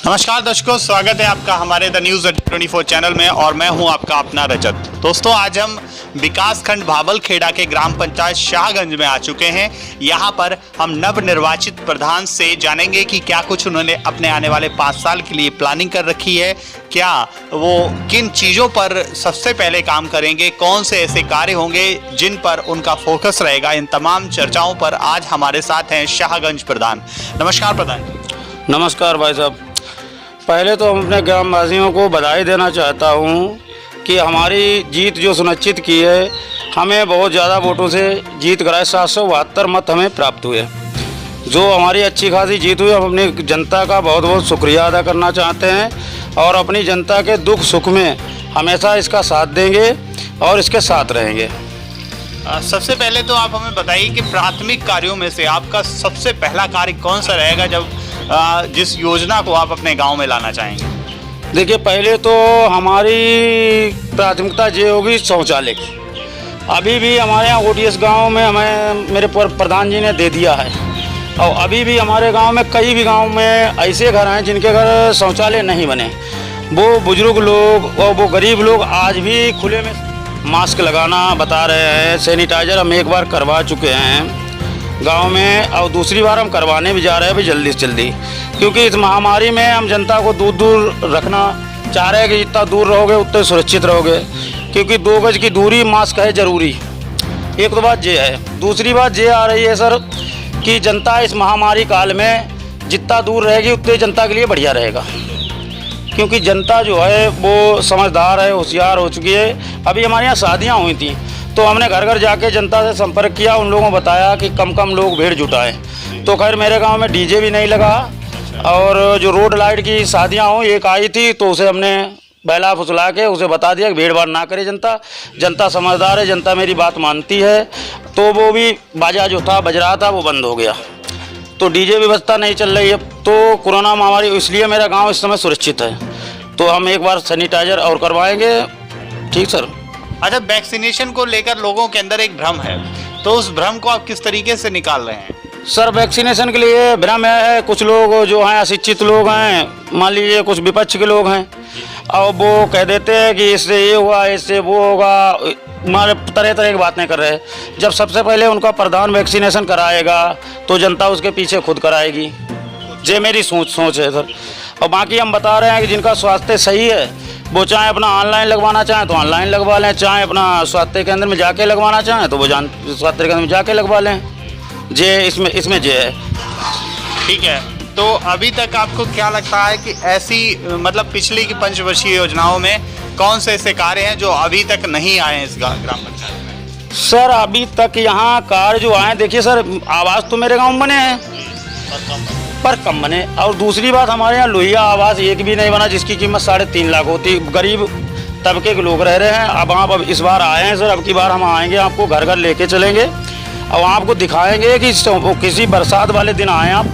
नमस्कार दर्शकों, स्वागत है आपका हमारे द न्यूज़ 24 चैनल में और मैं हूं आपका अपना रजत। दोस्तों, आज हम विकासखंड भावलखेड़ा के ग्राम पंचायत शाहगंज में आ चुके हैं। यहां पर हम नवनिर्वाचित प्रधान से जानेंगे कि क्या कुछ उन्होंने अपने आने वाले 5 साल के लिए प्लानिंग कर रखी है, क्या वो किन चीज़ों पर सबसे पहले काम करेंगे, कौन से ऐसे कार्य होंगे जिन पर उनका फोकस रहेगा। इन तमाम चर्चाओं पर आज हमारे साथ हैं शाहगंज प्रधान। नमस्कार प्रधान। नमस्कार भाई साहब। पहले तो हम अपने ग्रामवासियों को बधाई देना चाहता हूँ कि हमारी जीत जो सुनिश्चित की है, हमें बहुत ज़्यादा वोटों से जीत कराए। 772 मत हमें प्राप्त हुए, जो हमारी अच्छी खासी जीत हुई। हम अपनी जनता का बहुत बहुत शुक्रिया अदा करना चाहते हैं और अपनी जनता के दुख सुख में हमेशा इसका साथ देंगे और इसके साथ रहेंगे। सबसे पहले तो आप हमें बताइए कि प्राथमिक कार्यों में से आपका सबसे पहला कार्य कौन सा रहेगा जब जिस योजना को आप अपने गांव में लाना चाहेंगे। देखिए, पहले तो हमारी प्राथमिकता ये होगी शौचालय की। अभी भी हमारे यहाँ ओटीएस गांव में हमें मेरे प्रधान जी ने दे दिया है और अभी भी हमारे गांव में कई भी गांव में ऐसे घर हैं जिनके घर शौचालय नहीं बने। वो बुजुर्ग लोग और वो गरीब लोग आज भी खुले में मास्क लगाना बता रहे हैं। सैनिटाइज़र हम एक बार करवा चुके हैं गांव में और दूसरी बार हम करवाने भी जा रहे हैं अभी जल्दी से जल्दी, क्योंकि इस महामारी में हम जनता को दूर दूर रखना चाह रहे हैं कि जितना दूर रहोगे उतने सुरक्षित रहोगे, क्योंकि 2 गज की दूरी मास्क है ज़रूरी। एक तो बात ये है। दूसरी बात ये आ रही है सर कि जनता इस महामारी काल में जितना दूर रहेगी उतने जनता के लिए बढ़िया रहेगा, क्योंकि जनता जो है वो समझदार है, होशियार हो चुकी है। अभी हमारे यहाँ शादियाँ हुई थी तो हमने घर घर जाके जनता से संपर्क किया, उन लोगों को बताया कि कम कम लोग भीड़ जुटाएं। तो खैर मेरे गांव में डीजे भी नहीं लगा और जो रोड लाइट की शादियां हो एक आई थी तो उसे हमने बहला फुसला के उसे बता दिया कि भीड़ भाड़ ना करे। जनता समझदार है, जनता मेरी बात मानती है। तो वो भी बाजा जो था बज रहा था वो बंद हो गया, तो डीजे व्यवस्था नहीं चल रही है। तो कोरोना महामारी, इसलिए मेरा गाँव इस समय सुरक्षित है। तो हम एक बार सैनिटाइज़र और करवाएँगे। ठीक सर। अच्छा, वैक्सीनेशन को लेकर लोगों के अंदर एक भ्रम है, तो उस भ्रम को आप किस तरीके से निकाल रहे हैं? सर, वैक्सीनेशन के लिए भ्रम है। कुछ लोग जो हैं अशिक्षित लोग हैं, मान लीजिए कुछ विपक्ष के लोग हैं, और वो कह देते हैं कि इससे ये हुआ, इससे वो होगा, हमारे तरह तरह की बातें कर रहे हैं। जब सबसे पहले उनका प्रधान वैक्सीनेशन कराएगा तो जनता उसके पीछे खुद कराएगी। ये मेरी सोच है सर। और बाकी हम बता रहे हैं कि जिनका स्वास्थ्य सही है वो चाहे अपना ऑनलाइन लगवाना चाहें तो ऑनलाइन लगवा लें, चाहे अपना स्वास्थ्य केंद्र में जाके लगवाना चाहें तो वो स्वास्थ्य केंद्र में जाके लगवा लें। जे इसमें जे है। ठीक है, तो अभी तक आपको क्या लगता है कि ऐसी मतलब पिछली की पंचवर्षीय योजनाओं में कौन से ऐसे कार्य हैं जो अभी तक नहीं आए हैं इस ग्राम पंचायत में? सर, अभी तक यहाँ कार्य जो आए, देखिए सर, आवास तो मेरे गाँव में बने हैं पर कम बने। और दूसरी बात, हमारे यहाँ लोहिया आवास एक भी नहीं बना जिसकी कीमत 3.5 लाख होती। गरीब तबके के लोग रह रहे हैं। अब आप इस बार आए हैं सर, अब की बार हम आएंगे, आपको घर घर लेके चलेंगे और आपको दिखाएंगे कि किसी बरसात वाले दिन आए आप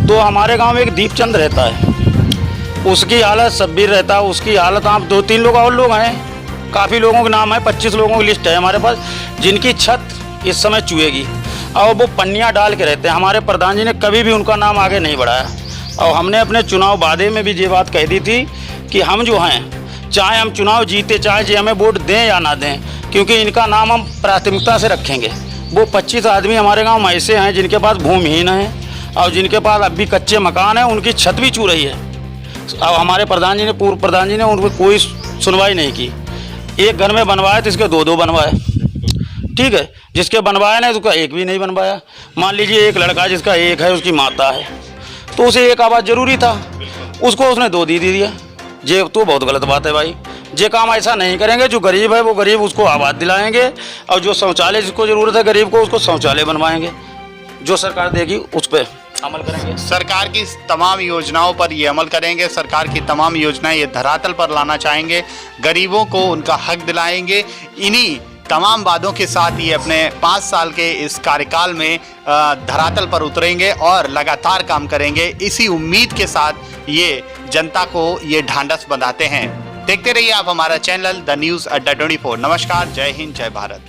तो हमारे गांव में एक दीपचंद रहता है, उसकी हालत शब्बीर रहता है। उसकी हालत, आप 2-3 लोग और लोग हैं, काफ़ी लोगों के नाम है, 25 लोगों की लिस्ट है हमारे पास, जिनकी छत इस समय चुएगी और वो पन्नियाँ डाल के रहते हैं। हमारे प्रधान जी ने कभी भी उनका नाम आगे नहीं बढ़ाया और हमने अपने चुनाव वादे में भी ये बात कह दी थी कि हम जो हैं, चाहे हम चुनाव जीते, चाहे जे हमें वोट दें या ना दें, क्योंकि इनका नाम हम प्राथमिकता से रखेंगे। वो 25 आदमी हमारे गांव में ऐसे हैं जिनके पास भूमिहीन हैं और जिनके पास अब भी कच्चे मकान हैं, उनकी छत भी चू रही है। अब हमारे प्रधान जी ने, पूर्व प्रधान जी ने उन पर कोई सुनवाई नहीं की। एक घर में बनवाए तो इसके 2-2 बनवाए। ठीक है, जिसके बनवाया नहीं उसका एक भी नहीं बनवाया। मान लीजिए एक लड़का जिसका एक है, उसकी माता है, तो उसे एक आवाज़ ज़रूरी था, उसको उसने 2 दे दिया। ये तो बहुत गलत बात है भाई। ये काम ऐसा नहीं करेंगे। जो गरीब है वो गरीब, उसको आवाज़ दिलाएंगे और जो शौचालय जिसको ज़रूरत है गरीब को, उसको शौचालय बनवाएंगे। जो सरकार देगी उस पर अमल करेंगे। सरकार की तमाम योजनाओं पर ये अमल करेंगे। सरकार की तमाम योजनाएं ये धरातल पर लाना चाहेंगे, गरीबों को उनका हक दिलाएंगे। इन्हीं तमाम वादों के साथ ये अपने 5 साल के इस कार्यकाल में धरातल पर उतरेंगे और लगातार काम करेंगे। इसी उम्मीद के साथ ये जनता को ये ढांढस बंधाते हैं। देखते रहिए आप हमारा चैनल द न्यूज़ 24। नमस्कार, जय हिंद, जय भारत।